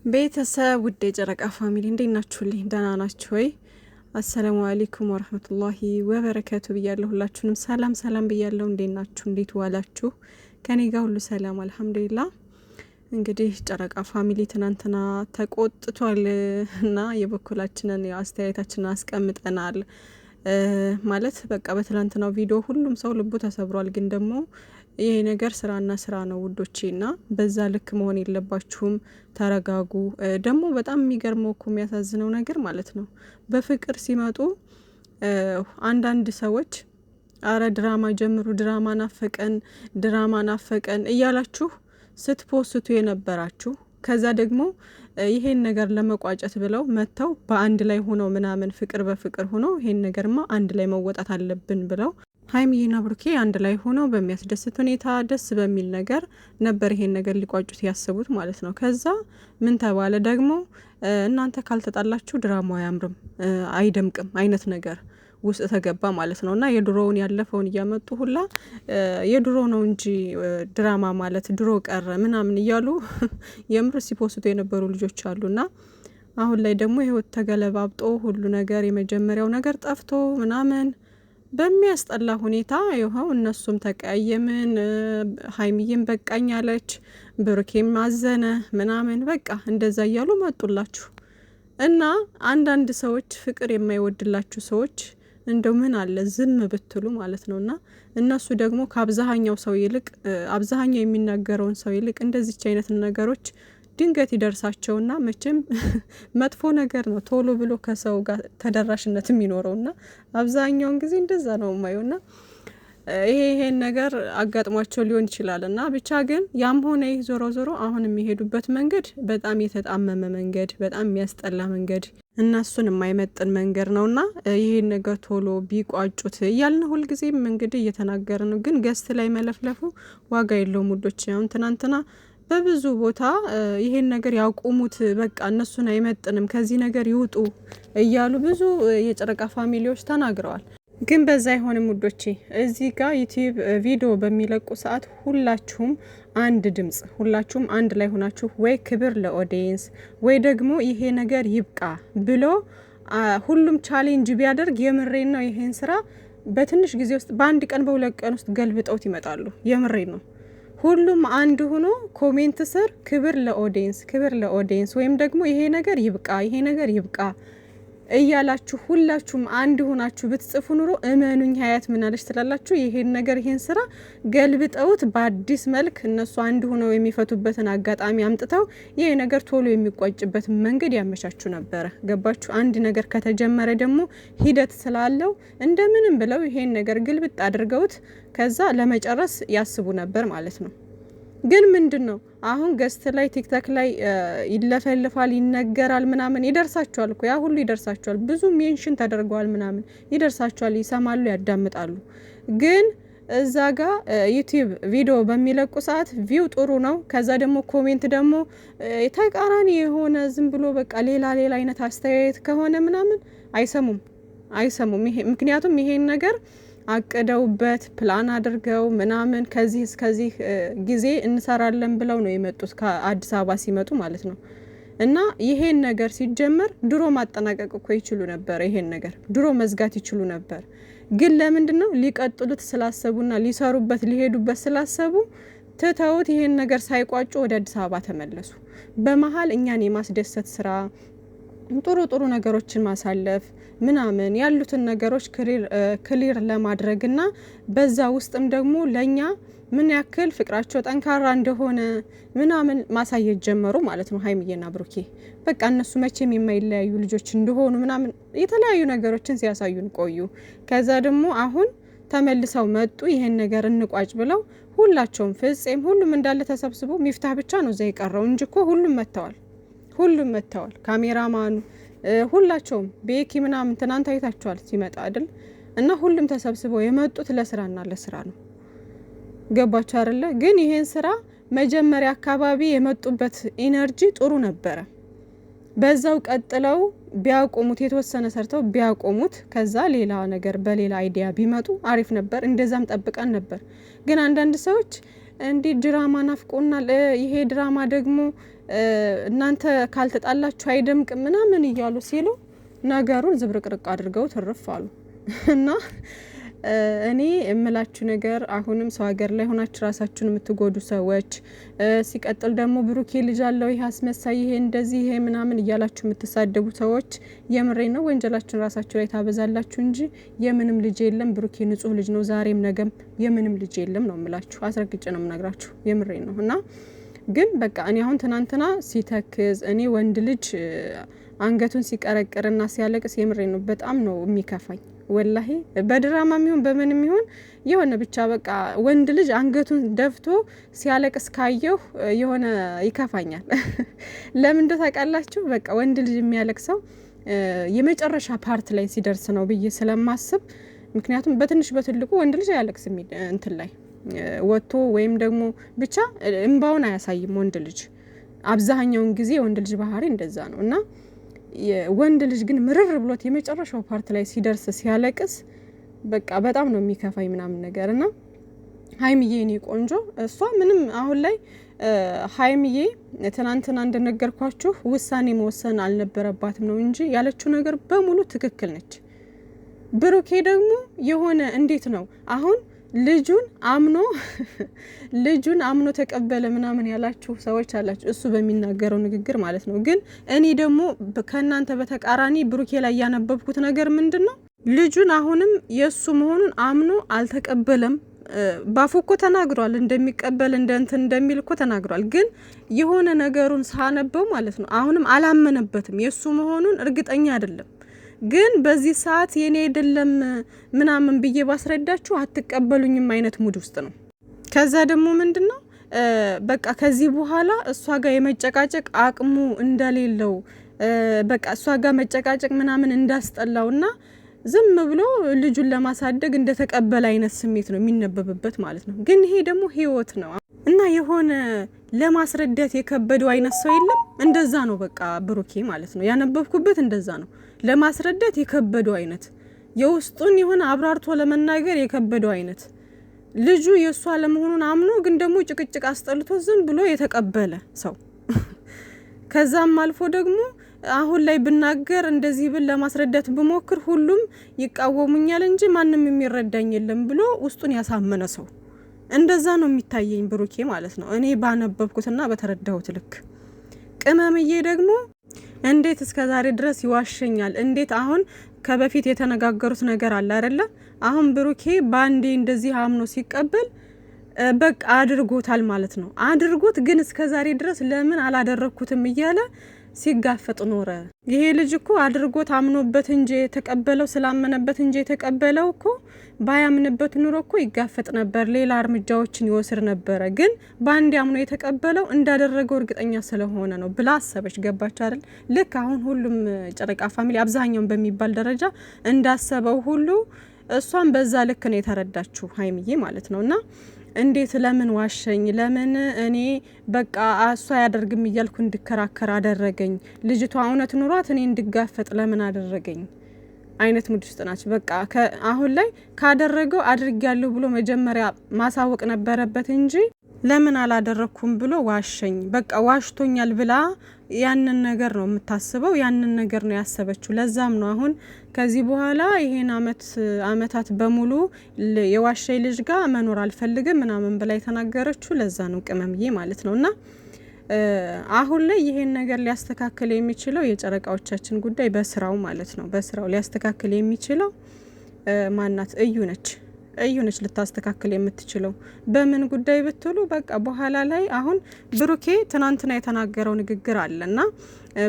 ቤተሰብ ውድ የጨረቃ ፋሚሊ እንዴት ናችሁልኝ? ደህና ናችሁ ወይ? አሰላሙ አለይኩም ወረህመቱላሂ ወበረከቱ ብያለሁ። ሁላችሁንም ሰላም ሰላም ብያለሁ። እንዴት ናችሁ? እንዴት ዋላችሁ? ከኔ ጋር ሁሉ ሰላም አልሐምዱሊላህ። እንግዲህ ጨረቃ ፋሚሊ ትናንትና ተቆጥቷል እና የበኩላችንን አስተያየታችንን አስቀምጠናል። ማለት በቃ በትላንትናው ቪዲዮ ሁሉም ሰው ልቡ ተሰብሯል። ግን ደግሞ ይሄ ነገር ስራና ስራ ነው ውዶቼ፣ እና በዛ ልክ መሆን የለባችሁም። ተረጋጉ። ደግሞ በጣም የሚገርመው እኮ የሚያሳዝነው ነገር ማለት ነው በፍቅር ሲመጡ አንዳንድ ሰዎች አረ ድራማ ጀምሩ፣ ድራማ ናፈቀን እያላችሁ ስትፖስቱ የነበራችሁ ከዛ ደግሞ ይሄን ነገር ለመቋጨት ብለው መጥተው በአንድ ላይ ሆነው ምናምን ፍቅር በፍቅር ሆነው ይሄን ነገርማ አንድ ላይ መወጣት አለብን ብለው ሀይሚዬና ብሩኬ አንድ ላይ ሆነው በሚያስደስት ሁኔታ ደስ በሚል ነገር ነበር ይሄን ነገር ሊቋጩት ያስቡት ማለት ነው። ከዛ ምን ተባለ ደግሞ እናንተ ካልተጣላችሁ ድራማው አያምርም አይደምቅም አይነት ነገር ውስጥ ተገባ ማለት ነው። እና የድሮውን ያለፈውን እያመጡ ሁላ የድሮ ነው እንጂ ድራማ ማለት ድሮ ቀረ ምናምን እያሉ የምር ሲፖስቱ የነበሩ ልጆች አሉና አሁን ላይ ደግሞ ህይወት ተገለባብጦ ሁሉ ነገር የመጀመሪያው ነገር ጠፍቶ ምናምን በሚያስጠላ ሁኔታ ይኸው እነሱም ተቀያየምን፣ ሀይሚዬም በቃኝ አለች፣ ብሩኬም አዘነ ምናምን በቃ እንደዛ እያሉ መጡላችሁ። እና አንዳንድ ሰዎች ፍቅር የማይወድላችሁ ሰዎች እንደው ምን አለ ዝም ብትሉ ማለት ነው። እና እነሱ ደግሞ ከአብዛኛው ሰው ይልቅ አብዛኛው የሚናገረውን ሰው ይልቅ እንደዚች አይነት ነገሮች ድንገት ይደርሳቸውና መቼም መጥፎ ነገር ነው ቶሎ ብሎ ከሰው ጋር ተደራሽነት የሚኖረውና አብዛኛውን ጊዜ እንደዛ ነው የማየውና ይሄን ነገር አጋጥሟቸው ሊሆን ይችላል። እና ብቻ ግን ያም ሆነ ይህ ዞሮ ዞሮ አሁን የሚሄዱበት መንገድ በጣም የተጣመመ መንገድ፣ በጣም የሚያስጠላ መንገድ እና እሱን የማይመጥን መንገድ ነውና ይሄን ነገር ቶሎ ቢቋጩት እያልን ሁልጊዜም እንግዲህ እየተናገረ ነው። ግን ገስት ላይ መለፍለፉ ዋጋ የለውም ውዶች። አሁን ትናንትና በብዙ ቦታ ይሄን ነገር ያቁሙት፣ በቃ እነሱን አይመጥንም፣ ከዚህ ነገር ይውጡ እያሉ ብዙ የጨረቃ ፋሚሊዎች ተናግረዋል። ግን በዛ አይሆንም ውዶቼ። እዚህ ጋር ዩቲዩብ ቪዲዮ በሚለቁ ሰዓት ሁላችሁም አንድ ድምጽ፣ ሁላችሁም አንድ ላይ ሆናችሁ ወይ ክብር ለኦዲየንስ ወይ ደግሞ ይሄ ነገር ይብቃ ብሎ ሁሉም ቻሌንጅ ቢያደርግ የምሬን ነው ይሄን ስራ በትንሽ ጊዜ ውስጥ በአንድ ቀን በሁለት ቀን ውስጥ ገልብጠውት ይመጣሉ። የምሬን ነው። ሁሉም አንድ ሆኖ ኮሜንት ስር ክብር ለኦዲየንስ ወይም ደግሞ ይሄ ነገር ይብቃ እያላችሁ ሁላችሁም አንድ ሆናችሁ ብትጽፉ ኑሮ እመኑኝ ሀያት ምናለች ትላላችሁ። ይሄን ስራ ገልብጠውት በአዲስ መልክ እነሱ አንድ ሆነው የሚፈቱበትን አጋጣሚ አምጥተው ይሄ ነገር ቶሎ የሚቋጭበት መንገድ ያመቻቹ ነበረ። ገባችሁ? አንድ ነገር ከተጀመረ ደግሞ ሂደት ስላለው እንደምንም ብለው ይሄን ነገር ግልብጥ አድርገውት ከዛ ለመጨረስ ያስቡ ነበር ማለት ነው። ግን ምንድነው አሁን ገስት ላይ ቲክቶክ ላይ ይለፈልፋል፣ ይነገራል ምናምን ይደርሳቸዋል እኮ ያ ሁሉ ይደርሳቸዋል። ብዙ ሜንሽን ተደርገዋል ምናምን ይደርሳቸዋል፣ ይሰማሉ፣ ያዳምጣሉ። ግን እዛ ጋር ዩቲዩብ ቪዲዮ በሚለቁ ሰዓት ቪው ጥሩ ነው። ከዛ ደግሞ ኮሜንት ደግሞ ተቃራኒ የሆነ ዝም ብሎ በቃ ሌላ አይነት አስተያየት ከሆነ ምናምን አይሰሙም። ምክንያቱም ይሄን ነገር አቅደውበት ፕላን አድርገው ምናምን ከዚህ እስከዚህ ጊዜ እንሰራለን ብለው ነው የመጡት ከአዲስ አበባ ሲመጡ ማለት ነው። እና ይሄን ነገር ሲጀመር ድሮ ማጠናቀቅ እኮ ይችሉ ነበር። ይሄን ነገር ድሮ መዝጋት ይችሉ ነበር። ግን ለምንድነው ሊቀጥሉት ስላሰቡና ሊሄዱበት ስላሰቡ ትተውት ይሄን ነገር ሳይቋጩ ወደ አዲስ አበባ ተመለሱ። በመሀል እኛን የማስደሰት ስራ ጥሩ ነገሮችን ማሳለፍ ምናምን ያሉትን ነገሮች ክሊር ለማድረግና በዛ ውስጥም ደግሞ ለኛ ምን ያክል ፍቅራቸው ጠንካራ እንደሆነ ምናምን ማሳየት ጀመሩ ማለት ነው። ሀይሚዬና ብሩኬ በቃ እነሱ መቼም የማይለያዩ ልጆች እንደሆኑ ምናምን የተለያዩ ነገሮችን ሲያሳዩን ቆዩ። ከዛ ደግሞ አሁን ተመልሰው መጡ። ይሄን ነገር እንቋጭ ብለው ሁላቸውም ፍጼም ሁሉም እንዳለ ተሰብስቦ ሚፍታህ ብቻ ነው እዛ የቀረው እንጂ እኮ ሁሉም መጥተዋል። ካሜራማኑ ሁላቸውም ቤኪ ምናምን ትናንት አይታችኋል ሲመጣ አይደል? እና ሁሉም ተሰብስበው የመጡት ለስራ ነው። ገባችሁ አይደለ? ግን ይሄን ስራ መጀመሪያ አካባቢ የመጡበት ኢነርጂ ጥሩ ነበረ። በዛው ቀጥለው ቢያቆሙት የተወሰነ ሰርተው ቢያቆሙት ከዛ ሌላ ነገር በሌላ አይዲያ ቢመጡ አሪፍ ነበር። እንደዛም ጠብቀን ነበር። ግን አንዳንድ ሰዎች እንዲ ድራማ ናፍቆናል፣ ይሄ ድራማ ደግሞ እናንተ ካልተጣላችሁ አይደምቅ ምናምን እያሉ ሲሉ ነገሩን ዝብርቅርቅ አድርገው ተርፋሉ። እና እኔ እምላችሁ ነገር አሁንም ሰው ሀገር ላይ ሆናችሁ ራሳችሁን የምትጎዱ ሰዎች፣ ሲቀጥል ደግሞ ብሩኬ ልጅ አለው ይሄ አስመሳይ ይሄ እንደዚህ ይሄ ምናምን እያላችሁ የምትሳደቡ ሰዎች የምሬ ነው ወንጀላችሁን ራሳችሁ ላይ ታበዛላችሁ እንጂ የምንም ልጅ የለም። ብሩኬ ንጹህ ልጅ ነው። ዛሬም ነገም የምንም ልጅ የለም ነው የምላችሁ። አስረግጬ ነው የምነግራችሁ። የምሬ ነው። እና ግን በቃ እኔ አሁን ትናንትና ሲተክዝ እኔ ወንድ ልጅ አንገቱን ሲቀረቅርና ሲያለቅስ የምሬ ነው በጣም ነው የሚከፋኝ። ወላሂ በድራማ የሚሆን በምን የሚሆን የሆነ ብቻ በቃ ወንድ ልጅ አንገቱን ደፍቶ ሲያለቅስ ካየሁ የሆነ ይከፋኛል። ለምን ታውቃላችሁ? በቃ ወንድ ልጅ የሚያለቅሰው የመጨረሻ ፓርት ላይ ሲደርስ ነው ብዬ ስለማስብ። ምክንያቱም በትንሽ በትልቁ ወንድ ልጅ አያለቅስም እንትን ላይ ወጥቶ ወይም ደግሞ ብቻ እንባውን አያሳይም ወንድ ልጅ። አብዛኛውን ጊዜ ወንድ ልጅ ባህሪ እንደዛ ነው። እና ወንድ ልጅ ግን ምርር ብሎት የመጨረሻው ፓርት ላይ ሲደርስ ሲያለቅስ በቃ በጣም ነው የሚከፋኝ ምናምን ነገር። እና ሀይሚዬ እኔ ቆንጆ እሷ ምንም አሁን ላይ ሀይሚዬ ትናንትና እንደነገርኳችሁ ውሳኔ መወሰን አልነበረባትም ነው እንጂ ያለችው ነገር በሙሉ ትክክል ነች። ብሩኬ ደግሞ የሆነ እንዴት ነው አሁን ልጁን አምኖ ተቀበለ ምናምን ያላችሁ ሰዎች አላችሁ፣ እሱ በሚናገረው ንግግር ማለት ነው። ግን እኔ ደግሞ ከእናንተ በተቃራኒ ብሩኬ ላይ ያነበብኩት ነገር ምንድነው? ልጁን አሁንም የሱ መሆኑን አምኖ አልተቀበለም። ባፉ እኮ ተናግሯል እንደሚቀበል እንደሚል እኮ ተናግሯል። ግን የሆነ ነገሩን ሳነበው ማለት ነው አሁንም አላመነበትም። የሱ መሆኑን እርግጠኛ አይደለም። ግን በዚህ ሰዓት የኔ አይደለም ምናምን ብዬ ባስረዳችሁ አትቀበሉኝም አይነት ሙድ ውስጥ ነው። ከዛ ደግሞ ምንድነው በቃ ከዚህ በኋላ እሷ ጋር የመጨቃጨቅ አቅሙ እንደሌለው በቃ እሷ ጋር መጨቃጨቅ ምናምን እንዳስጠላውና ዝም ብሎ ልጁን ለማሳደግ እንደተቀበለ አይነት ስሜት ነው የሚነበብበት ማለት ነው። ግን ይሄ ደግሞ ህይወት ነው እና የሆነ ለማስረዳት የከበደው አይነት ሰው የለም። እንደዛ ነው በቃ ብሩኬ ማለት ነው ያነበብኩበት እንደዛ ነው። ለማስረዳት የከበደው አይነት የውስጡን የሆነ አብራርቶ ለመናገር የከበደው አይነት ልጁ የሷ ለመሆኑን አምኖ ግን ደግሞ ጭቅጭቅ አስጠልቶ ዝም ብሎ የተቀበለ ሰው ከዛም አልፎ ደግሞ አሁን ላይ ብናገር እንደዚህ ብል ለማስረዳት ብሞክር ሁሉም ይቃወሙኛል እንጂ ማንም የሚረዳኝ የለም ብሎ ውስጡን ያሳመነ ሰው እንደዛ ነው የሚታየኝ ብሩኬ ማለት ነው። እኔ ባነበብኩትና በተረዳሁት ልክ ቅመምዬ ደግሞ እንዴት እስከ ዛሬ ድረስ ይዋሸኛል? እንዴት አሁን ከበፊት የተነጋገሩት ነገር አለ አይደለ? አሁን ብሩኬ ባንዴ እንደዚህ አምኖ ሲቀበል በቃ አድርጎታል ማለት ነው። አድርጎት ግን እስከ ዛሬ ድረስ ለምን አላደረኩትም እያለ ሲጋፈጥ ኖረ። ይሄ ልጅ እኮ አድርጎት አምኖበት እንጂ የተቀበለው ስላመነበት እንጂ የተቀበለው እኮ ባያምንበት ኑሮ እኮ ይጋፈጥ ነበር፣ ሌላ እርምጃዎችን ይወስድ ነበረ። ግን ባንዴ አምኖ የተቀበለው እንዳደረገው እርግጠኛ ስለሆነ ነው ብላ አሰበች። ገባች አይደል? ልክ አሁን ሁሉም ጨረቃ ፋሚሊ አብዛኛውን በሚባል ደረጃ እንዳሰበው ሁሉ እሷን በዛ ልክ ነው የተረዳችው ሀይሚዬ ማለት ነውና እንዴት ለምን ዋሸኝ? ለምን እኔ በቃ እሷ ያደርግም እያልኩ እንድከራከር አደረገኝ? ልጅቷ እውነት ኑሯት እኔ እንድጋፈጥ ለምን አደረገኝ? አይነት ሙድ ውስጥ ናቸው። በቃ አሁን ላይ ካደረገው አድርጊያለሁ ብሎ መጀመሪያ ማሳወቅ ነበረበት እንጂ ለምን አላደረኩም ብሎ ዋሸኝ፣ በቃ ዋሽቶኛል ብላ ያንን ነገር ነው የምታስበው፣ ያንን ነገር ነው ያሰበችው። ለዛም ነው አሁን ከዚህ በኋላ ይሄን አመታት በሙሉ የዋሸይ ልጅ ጋር መኖር አልፈልግም ምናምን ብላ የተናገረችው። ለዛ ነው ቅመምዬ ማለት ነውና አሁን ላይ ይሄን ነገር ሊያስተካክል የሚችለው የጨረቃዎቻችን ጉዳይ በስራው ማለት ነው። በስራው ሊያስተካክል የሚችለው ማናት? እዩ ነች ልታስተካክል የምትችለው። በምን ጉዳይ ብትሉ በቃ በኋላ ላይ አሁን ብሩኬ ትናንትና የተናገረው ንግግር አለና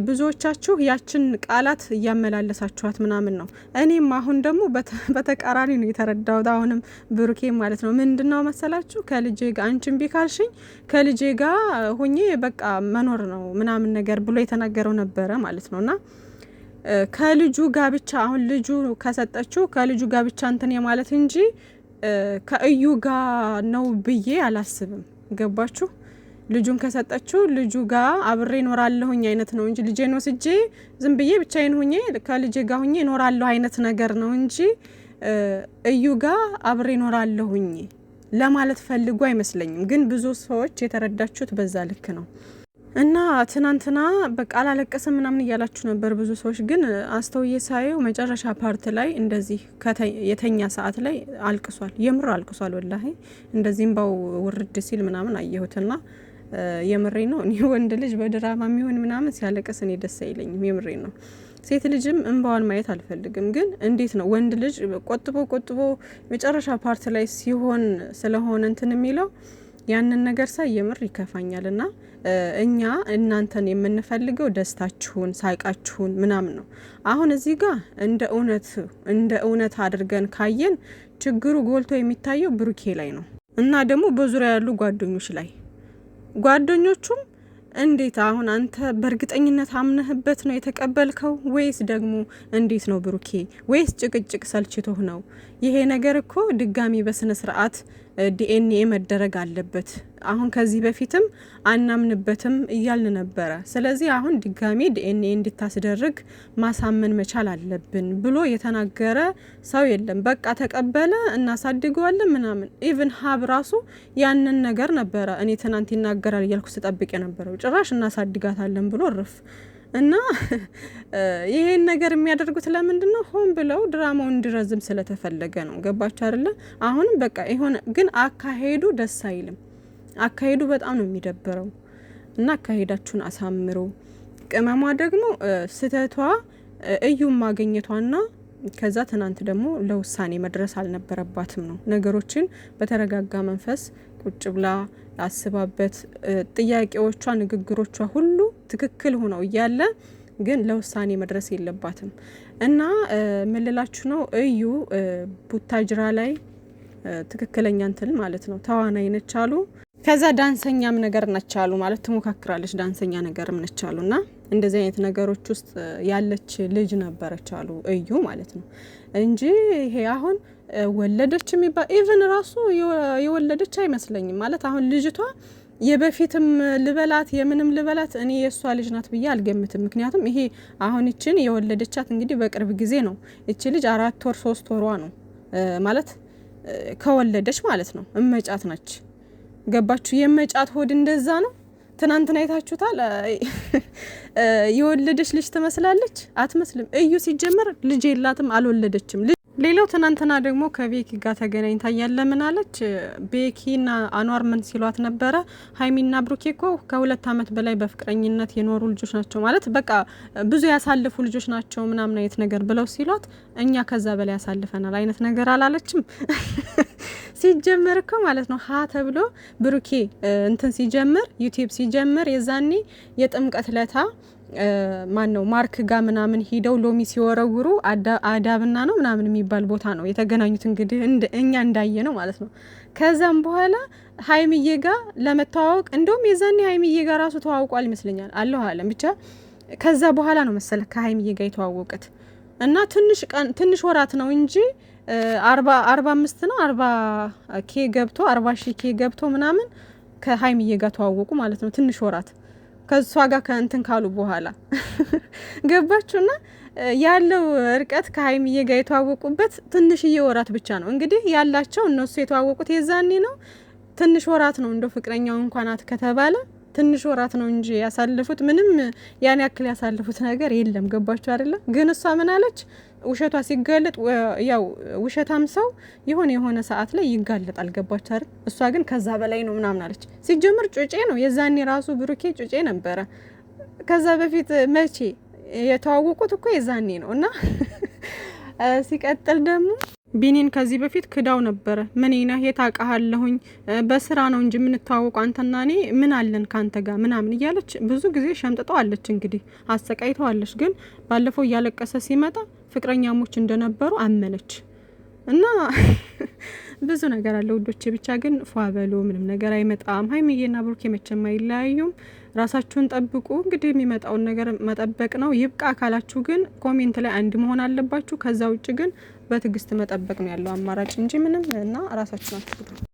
ብዙዎቻችሁ ያችን ቃላት እያመላለሳችኋት ምናምን ነው። እኔም አሁን ደግሞ በተቃራኒ ነው የተረዳሁት። አሁንም ብሩኬ ማለት ነው ምንድነው መሰላችሁ ከልጄ ጋር አንቺን ቢካልሽኝ ከልጄ ጋር ሆኜ በቃ መኖር ነው ምናምን ነገር ብሎ የተናገረው ነበረ ማለት ነውና ከልጁ ጋር ብቻ አሁን ልጁ ከሰጠችው ከልጁ ጋር ብቻ እንትን የማለት እንጂ ከእዩ ጋር ነው ብዬ አላስብም። ገባችሁ? ልጁን ከሰጠችው ልጁ ጋር አብሬ እኖራለሁኝ አይነት ነው እንጂ ልጄን ወስጄ ዝም ብዬ ብቻዬን ሆኜ ከልጄ ጋር ሆኜ እኖራለሁ አይነት ነገር ነው እንጂ እዩ ጋር አብሬ እኖራለሁኝ ለማለት ፈልጎ አይመስለኝም። ግን ብዙ ሰዎች የተረዳችሁት በዛ ልክ ነው። እና ትናንትና በቃ አላለቀሰም ምናምን እያላችሁ ነበር ብዙ ሰዎች። ግን አስተውዬ ሳየው መጨረሻ ፓርት ላይ እንደዚህ የተኛ ሰዓት ላይ አልቅሷል። የምር አልቅሷል። ወላሂ እንደዚህ እምባው ውርድ ሲል ምናምን አየሁትና የምሬ ነው። እኔ ወንድ ልጅ በድራማ የሚሆን ምናምን ሲያለቅስ እኔ ደስ አይለኝም። የምሬ ነው። ሴት ልጅም እንባዋን ማየት አልፈልግም። ግን እንዴት ነው ወንድ ልጅ ቆጥቦ መጨረሻ ፓርት ላይ ሲሆን ስለሆነ እንትን የሚለው ያንን ነገር ሳይ የምር ይከፋኛል። እና እኛ እናንተን የምንፈልገው ደስታችሁን፣ ሳቃችሁን ምናምን ነው። አሁን እዚህ ጋር እንደ እውነት አድርገን ካየን ችግሩ ጎልቶ የሚታየው ብሩኬ ላይ ነው እና ደግሞ በዙሪያ ያሉ ጓደኞች ላይ ጓደኞቹም እንዴት አሁን አንተ በእርግጠኝነት አምነህበት ነው የተቀበልከው ወይስ ደግሞ እንዴት ነው ብሩኬ? ወይስ ጭቅጭቅ ሰልችቶህ ነው? ይሄ ነገር እኮ ድጋሚ በስነ ስርዓት ዲኤንኤ መደረግ አለበት። አሁን ከዚህ በፊትም አናምንበትም እያልን ነበረ። ስለዚህ አሁን ድጋሚ ዲኤንኤ እንድታስደርግ ማሳመን መቻል አለብን ብሎ የተናገረ ሰው የለም። በቃ ተቀበለ፣ እናሳድገዋለን ምናምን። ኢቭን ሀብ ራሱ ያንን ነገር ነበረ እኔ ትናንት ይናገራል እያልኩ ስጠብቅ የነበረው። ጭራሽ እናሳድጋታለን ብሎ እርፍ እና ይሄን ነገር የሚያደርጉት ለምንድን ነው? ሆን ብለው ድራማው እንዲረዝም ስለተፈለገ ነው። ገባችሁ አይደለ? አሁንም በቃ የሆነ ግን አካሄዱ ደስ አይልም። አካሄዱ በጣም ነው የሚደብረው። እና አካሄዳችሁን አሳምሩ። ቅመሟ ደግሞ ስተቷ እዩም ማግኘቷና ከዛ ትናንት ደግሞ ለውሳኔ መድረስ አልነበረባትም ነው። ነገሮችን በተረጋጋ መንፈስ ቁጭ ብላ አስባበት ጥያቄዎቿ፣ ንግግሮቿ ሁሉ ትክክል ሆነው እያለ ግን ለውሳኔ መድረስ የለባትም። እና ምልላችሁ ነው እዩ ቡታጅራ ላይ ትክክለኛ እንትን ማለት ነው ተዋናይ ነች አሉ። ከዛ ዳንሰኛም ነገር ነች አሉ። ማለት ትሞካክራለች፣ ዳንሰኛ ነገርም ነች አሉ። እና እንደዚህ አይነት ነገሮች ውስጥ ያለች ልጅ ነበረች አሉ እዩ ማለት ነው እንጂ ይሄ አሁን ወለደች የሚባል ኢቭን ራሱ የወለደች አይመስለኝም። ማለት አሁን ልጅቷ የበፊትም ልበላት የምንም ልበላት እኔ የእሷ ልጅ ናት ብዬ አልገምትም። ምክንያቱም ይሄ አሁን ይችን የወለደቻት እንግዲህ በቅርብ ጊዜ ነው። እቺ ልጅ 4 ወር 3 ወሯ ነው ማለት ከወለደች ማለት ነው። እመጫት ነች። ገባችሁ? የመጫት ሆድ እንደዛ ነው። ትናንትና አይታችሁታል። የወለደች ልጅ ትመስላለች? አትመስልም። እዩ ሲጀመር ልጅ የላትም፣ አልወለደችም። ሌላው ትናንትና ደግሞ ከቤኪ ጋር ተገናኝታ ያለ ምን አለች? ቤኪና አኗር ምን ሲሏት ነበረ? ሀይሚና ብሩኬ እኮ ከ2 አመት በላይ በፍቅረኝነት የኖሩ ልጆች ናቸው፣ ማለት በቃ ብዙ ያሳልፉ ልጆች ናቸው ምናምን አይነት ነገር ብለው ሲሏት፣ እኛ ከዛ በላይ ያሳልፈናል አይነት ነገር አላለችም? ሲጀመር እኮ ማለት ነው ሀ ተብሎ ብሩኬ እንትን ሲጀምር ዩቲዩብ ሲጀምር የዛኔ የጥምቀት ለታ ማን ነው ማርክ ጋር ምናምን ሂደው ሎሚ ሲወረውሩ አዳብና ነው ምናምን የሚባል ቦታ ነው የተገናኙት። እንግዲህ እኛ እንዳየ ነው ማለት ነው። ከዛም በኋላ ሀይሚዬ ጋር ለመተዋወቅ እንደውም የዛኔ ሀይሚዬ ጋር ራሱ ተዋውቋል ይመስለኛል አለሁ አለም ብቻ። ከዛ በኋላ ነው መሰለ ከሀይሚዬ ጋር የተዋወቁት እና ትንሽ ወራት ነው እንጂ 45 ነው 40 ኬ ገብቶ 40 ሺህ ኬ ገብቶ ምናምን ከሀይሚዬ ጋር ተዋወቁ ማለት ነው። ትንሽ ወራት ከሷ ጋር ከእንትን ካሉ በኋላ ገባችሁና ያለው እርቀት ከሀይሚዬ ጋር የተዋወቁበት ትንሽዬ ወራት ብቻ ነው። እንግዲህ ያላቸው እነሱ የተዋወቁት የዛኔ ነው። ትንሽ ወራት ነው እንደው ፍቅረኛው እንኳን አት ከተባለ ትንሽ ወራት ነው እንጂ ያሳልፉት ምንም ያን ያክል ያሳልፉት ነገር የለም። ገባችሁ አይደለ? ግን እሷ ምን አለች? ውሸቷ ሲጋለጥ ያው ውሸታም ሰው የሆነ ሰዓት ላይ ይጋለጣል። ገባችሁ አይደል? እሷ ግን ከዛ በላይ ነው ምናምን አለች። ሲጀምር ጩጬ ነው የዛኔ ራሱ ብሩኬ ጩጬ ነበረ። ከዛ በፊት መቼ የተዋወቁት እኮ የዛኔ ነው። እና ሲቀጥል ደግሞ ቢኒን ከዚህ በፊት ክዳው ነበረ። ምን ይና የታቃሃለሁኝ በስራ ነው እንጂ ምን ተዋወቁ አንተና እኔ ምን አለን ካንተ ጋር ምናምን እያለች ብዙ ጊዜ ሸምጥጠዋለች። እንግዲህ አሰቃይተዋለች። ግን ባለፈው እያለቀሰ ሲመጣ ፍቅረኛሞች እንደነበሩ አመነች። እና ብዙ ነገር አለ ውዶቼ። ብቻ ግን ፏበሉ፣ ምንም ነገር አይመጣም። ሀይሚዬና ብሩኬ መቼም አይለያዩም። ራሳችሁን ጠብቁ። እንግዲህ የሚመጣውን ነገር መጠበቅ ነው። ይብቃ ካላችሁ ግን ኮሜንት ላይ አንድ መሆን አለባችሁ። ከዛ ውጭ ግን በትዕግስት መጠበቅ ነው ያለው አማራጭ እንጂ ምንም እና ራሳችሁን አትጉዱ።